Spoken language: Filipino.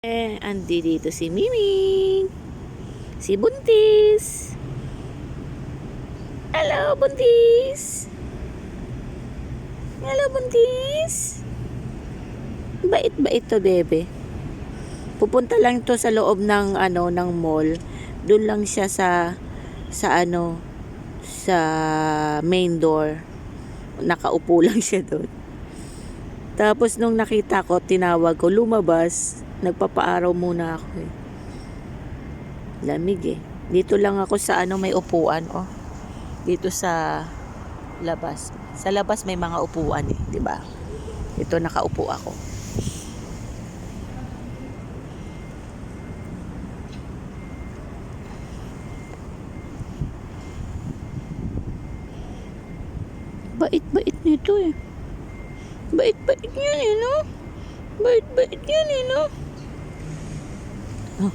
Andi dito si Miming. Si Buntis. Hello, Buntis. Hello, Buntis. Bait-bait to, bebe. Pupunta lang to sa loob ng ng mall. Doon lang siya sa main door. Nakaupo lang siya doon. Tapos nung nakita ko, tinawag ko, lumabas. Nagpapaaraw muna ako eh. Lamig eh. Dito lang ako sa may upuan oh. Dito sa labas. Sa labas may mga upuan eh, 'di ba? Ito nakaupo ako. Bait-bait nito eh. Bait-bait yan eh, no? Bait-bait yan eh, no? Oh.